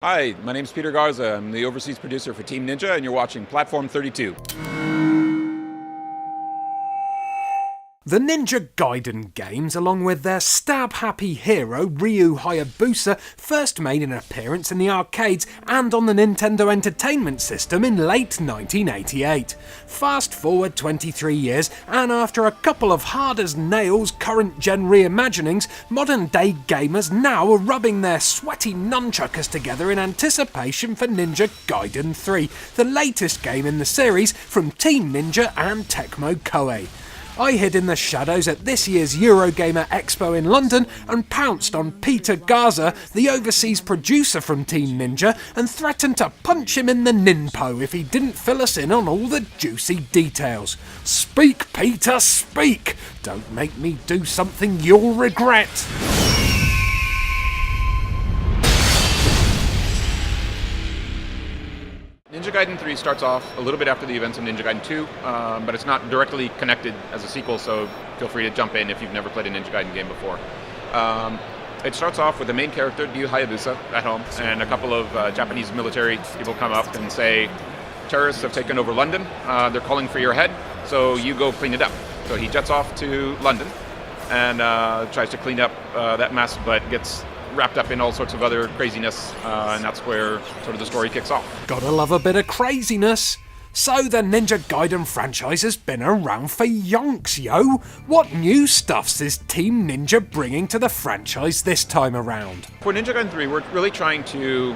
Hi, my name's Peter Garza. I'm the overseas producer for Team Ninja, and you're watching Platform32. The Ninja Gaiden games, along with their stab-happy hero Ryu Hayabusa, first made an appearance in the arcades and on the Nintendo Entertainment System in late 1988. Fast forward 23 years, and after a couple of hard-as-nails current-gen reimaginings, modern-day gamers now are rubbing their sweaty nunchuckers together in anticipation for Ninja Gaiden 3, the latest game in the series from Team Ninja and Tecmo Koei. I hid in the shadows at this year's Eurogamer Expo in London and pounced on Peter Garza, the overseas producer from Team Ninja, and threatened to punch him in the ninpo if he didn't fill us in on all the juicy details. Speak, Peter, speak! Don't make me do something you'll regret! Ninja Gaiden 3 starts off a little bit after the events of Ninja Gaiden 2, but it's not directly connected as a sequel, so feel free to jump in if you've never played a Ninja Gaiden game before. It starts off with the main character, Ryu Hayabusa, at home, and a couple of Japanese military people come up and say, terrorists have taken over London, they're calling for your head, so you go clean it up. So he jets off to London and tries to clean up that mess, but gets wrapped up in all sorts of other craziness, and that's where sort of the story kicks off. Gotta love a bit of craziness. So the Ninja Gaiden franchise has been around for yonks, yo! What new stuffs is Team Ninja bringing to the franchise this time around? For Ninja Gaiden 3, we're really trying to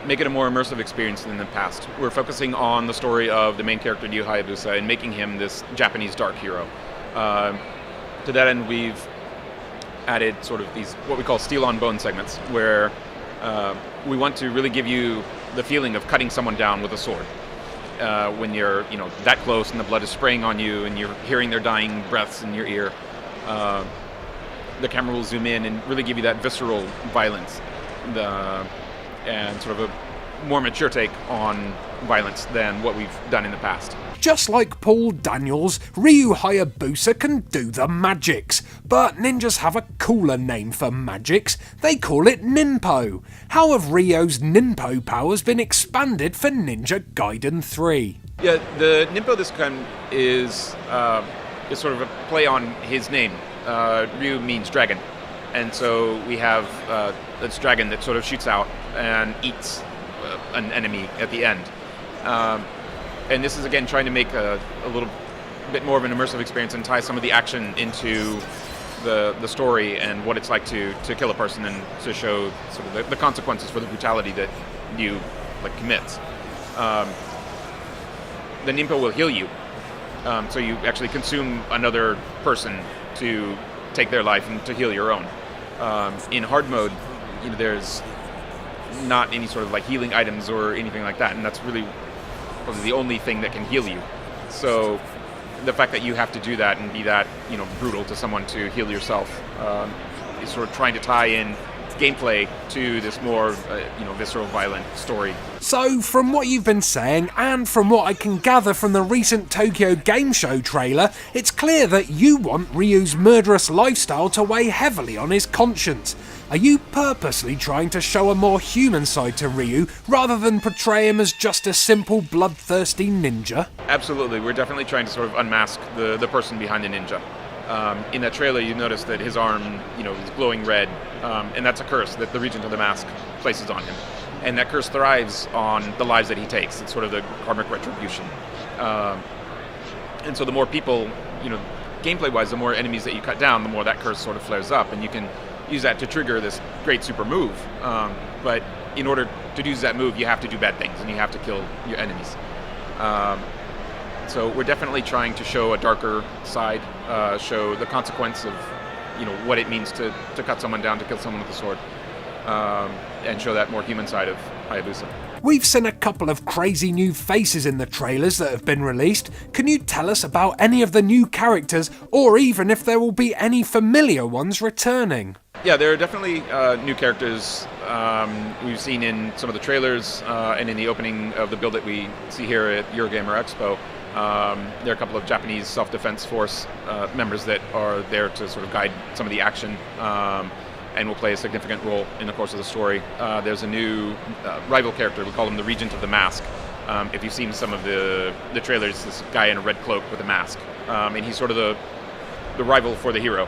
make it a more immersive experience than in the past. We're focusing on the story of the main character, Ryu Hayabusa, and making him this Japanese dark hero. To that end, we've added sort of these what we call steel on bone segments, where we want to really give you the feeling of cutting someone down with a sword. When you're that close and the blood is spraying on you and you're hearing their dying breaths in your ear, the camera will zoom in and really give you that visceral violence, and sort of a more mature take on violence than what we've done in the past. Just like Paul Daniels, Ryu Hayabusa can do the magics, but ninjas have a cooler name for magics. They call it ninpo. How have Ryu's ninpo powers been expanded for Ninja Gaiden 3? Yeah, the ninpo this time is sort of a play on his name. Ryu means dragon, and so we have this dragon that sort of shoots out and eats an enemy at the end. And this is, again, trying to make a little bit more of an immersive experience and tie some of the action into the story and what it's like to kill a person, and to show sort of the consequences for the brutality that you commits. The ninpo will heal you, so you actually consume another person to take their life and to heal your own. In hard mode, there's not any sort of healing items or anything like that, and that's really the only thing that can heal you. So the fact that you have to do that and be that brutal to someone to heal yourself is sort of trying to tie in gameplay to this more visceral, violent story. So from what you've been saying, and from what I can gather from the recent Tokyo Game Show trailer, it's clear that you want Ryu's murderous lifestyle to weigh heavily on his conscience. Are you purposely trying to show a more human side to Ryu, rather than portray him as just a simple bloodthirsty ninja? Absolutely, we're definitely trying to sort of unmask the person behind the ninja. In that trailer, you notice that his arm, is glowing red, and that's a curse that the Regent of the Mask places on him. And that curse thrives on the lives that he takes. It's sort of the karmic retribution. And so the more people, gameplay-wise, the more enemies that you cut down, the more that curse sort of flares up, and you can use that to trigger this great super move. But in order to use that move, you have to do bad things, and you have to kill your enemies. So we're definitely trying to show a darker side, show the consequence of, what it means to cut someone down, to kill someone with a sword, and show that more human side of Hayabusa. We've seen a couple of crazy new faces in the trailers that have been released. Can you tell us about any of the new characters, or even if there will be any familiar ones returning? Yeah, there are definitely new characters we've seen in some of the trailers and in the opening of the build that we see here at Eurogamer Expo. There are a couple of Japanese self-defense force members that are there to sort of guide some of the action. and will play a significant role in the course of the story. There's a new rival character, we call him the Regent of the Mask. If you've seen some of the trailers, this guy in a red cloak with a mask, and he's sort of the rival for the hero.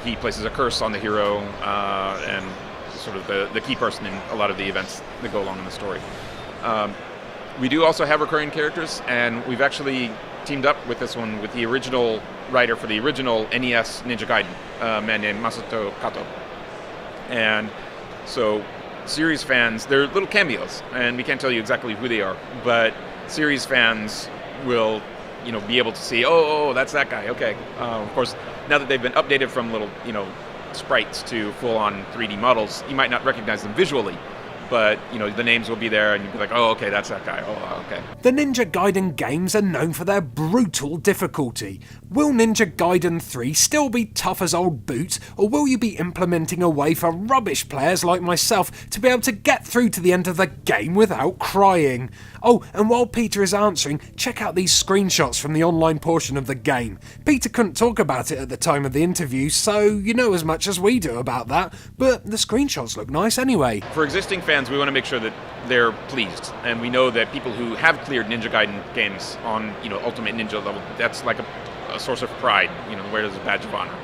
He places a curse on the hero, and sort of the key person in a lot of the events that go along in the story. We do also have recurring characters, and we've actually teamed up with this one with the original writer for the original NES Ninja Gaiden, a man named Masato Kato. And so series fans, they're little cameos, and we can't tell you exactly who they are, but series fans will be able to see, oh, that's that guy, okay. Of course, now that they've been updated from little, sprites to full-on 3D models, you might not recognize them visually, but, the names will be there, and you'll be like, oh, okay, that's that guy, oh, okay. The Ninja Gaiden games are known for their brutal difficulty. Will Ninja Gaiden 3 still be tough as old boots, or will you be implementing a way for rubbish players like myself to be able to get through to the end of the game without crying? Oh, and while Peter is answering, check out these screenshots from the online portion of the game. Peter couldn't talk about it at the time of the interview, so you know as much as we do about that, but the screenshots look nice anyway. For existing fans, we want to make sure that they're pleased, and we know that people who have cleared Ninja Gaiden games on, Ultimate Ninja level, that's like a source of pride, where there's a badge of honor.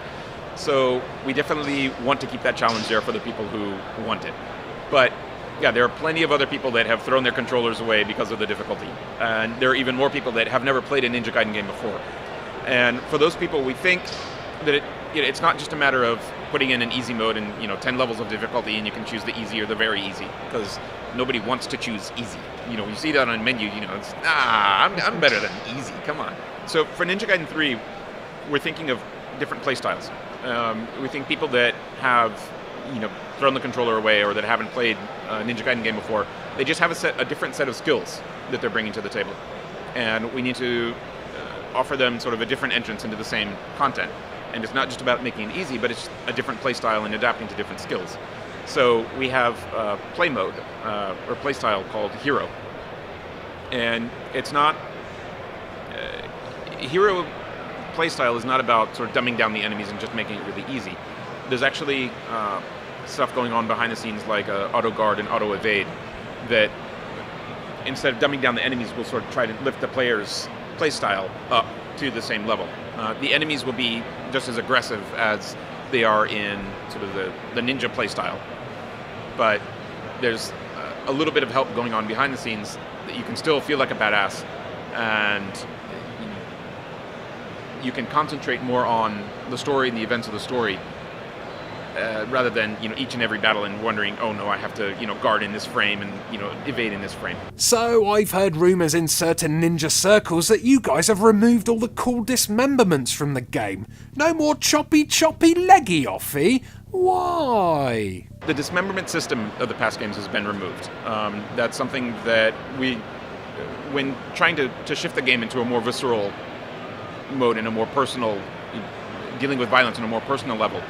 So we definitely want to keep that challenge there for the people who want it. But yeah, there are plenty of other people that have thrown their controllers away because of the difficulty. And there are even more people that have never played a Ninja Gaiden game before. And for those people, we think that it's not just a matter of putting in an easy mode and 10 levels of difficulty, and you can choose the easy or the very easy, because nobody wants to choose easy. You see that on a menu, it's, I'm better than easy, come on. So for Ninja Gaiden 3, we're thinking of different playstyles. We think people that have thrown the controller away or that haven't played a Ninja Gaiden game before, they just have a different set of skills that they're bringing to the table. And we need to offer them sort of a different entrance into the same content. And it's not just about making it easy, but it's a different play style and adapting to different skills. So we have a play mode, or play style called Hero. And it's not... Hero play style is not about sort of dumbing down the enemies and just making it really easy. There's actually stuff going on behind the scenes like auto guard and auto evade that instead of dumbing down the enemies, will sort of try to lift the player's play style up to the same level. The enemies will be just as aggressive as they are in sort of the ninja play style, but there's a little bit of help going on behind the scenes that you can still feel like a badass, and you can concentrate more on the story and the events of the story, rather than each and every battle and wondering, oh no, I have to guard in this frame and evade in this frame. So I've heard rumours in certain ninja circles that you guys have removed all the cool dismemberments from the game. No more choppy leggy offy. Why? The dismemberment system of the past games has been removed. That's something that we, when trying to shift the game into a more visceral mode and a more personal, dealing with violence on a more personal level,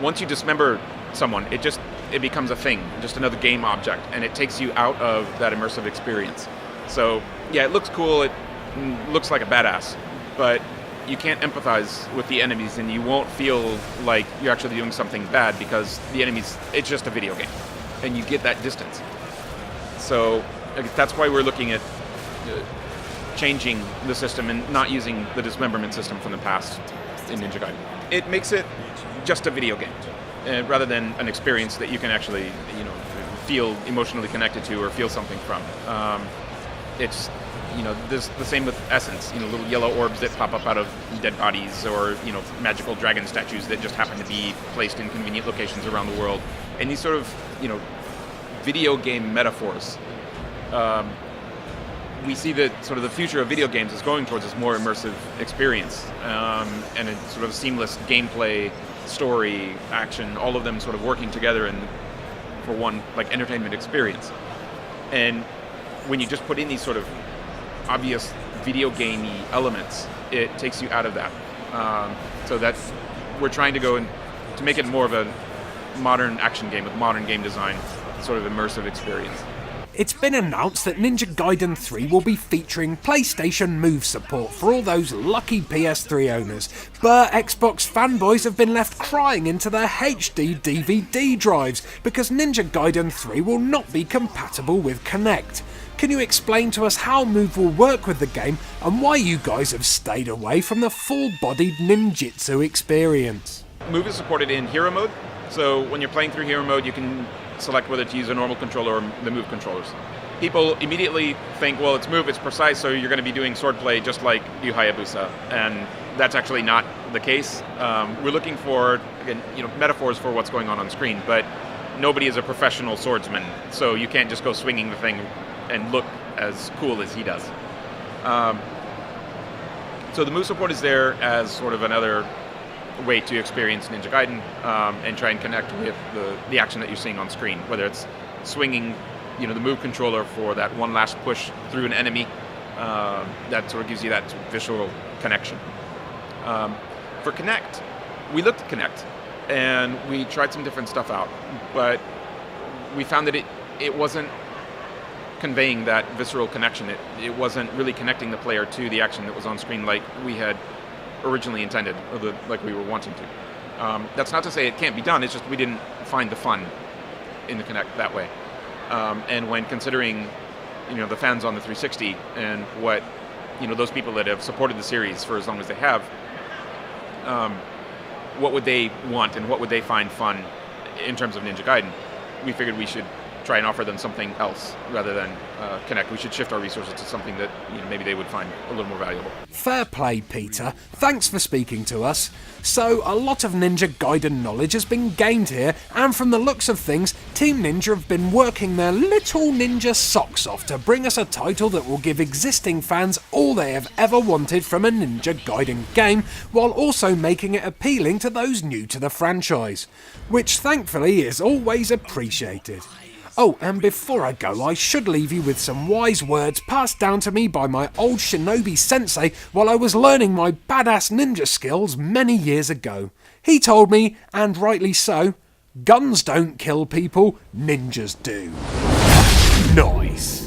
once you dismember someone, it becomes a thing, just another game object, and it takes you out of that immersive experience. So yeah, it looks cool, it looks like a badass, but you can't empathize with the enemies, and you won't feel like you're actually doing something bad, because the enemies, it's just a video game, and you get that distance. So that's why we're looking at changing the system and not using the dismemberment system from the past in Ninja Gaiden. It makes it just a video game, rather than an experience that you can actually, feel emotionally connected to or feel something from. It's, this the same with Essence. Little yellow orbs that pop up out of dead bodies, or magical dragon statues that just happen to be placed in convenient locations around the world. And these sort of, video game metaphors. We see that sort of the future of video games is going towards this more immersive experience, and a sort of seamless gameplay, story, action, all of them sort of working together for one like entertainment experience. And when you just put in these sort of obvious video gamey elements, it takes you out of that. So that's, we're trying to go and to make it more of a modern action game with modern game design, sort of immersive experience. It's been announced that Ninja Gaiden 3 will be featuring PlayStation Move support for all those lucky PS3 owners, but Xbox fanboys have been left crying into their HD DVD drives because Ninja Gaiden 3 will not be compatible with Kinect. Can you explain to us how Move will work with the game and why you guys have stayed away from the full-bodied ninjitsu experience? Move is supported in hero mode, so when you're playing through hero mode you can select whether to use a normal controller or the Move controllers. People immediately think, well, it's Move, it's precise, so you're going to be doing swordplay just like Ryu Hayabusa, and that's actually not the case. We're looking for, again, metaphors for what's going on screen, but nobody is a professional swordsman, so you can't just go swinging the thing and look as cool as he does. So the Move support is there as sort of another way to experience Ninja Gaiden and try and connect with the action that you're seeing on screen, whether it's swinging the Move controller for that one last push through an enemy, that sort of gives you that visual connection. For Kinect, we looked at Kinect and we tried some different stuff out, but we found that it wasn't conveying that visceral connection. It wasn't really connecting the player to the action that was on screen like we had originally intended, or like we were wanting to. That's not to say it can't be done, it's just we didn't find the fun in the Kinect that way. And when considering the fans on the 360 and what those people that have supported the series for as long as they have, what would they want and what would they find fun in terms of Ninja Gaiden, we figured we should try and offer them something else rather than Kinect. We should shift our resources to something that maybe they would find a little more valuable. Fair play, Peter. Thanks for speaking to us. So, a lot of Ninja Gaiden knowledge has been gained here, and from the looks of things, Team Ninja have been working their little ninja socks off to bring us a title that will give existing fans all they have ever wanted from a Ninja Gaiden game, while also making it appealing to those new to the franchise, which thankfully is always appreciated. Oh, and before I go, I should leave you with some wise words passed down to me by my old shinobi sensei while I was learning my badass ninja skills many years ago. He told me, and rightly so, guns don't kill people, ninjas do. Nice.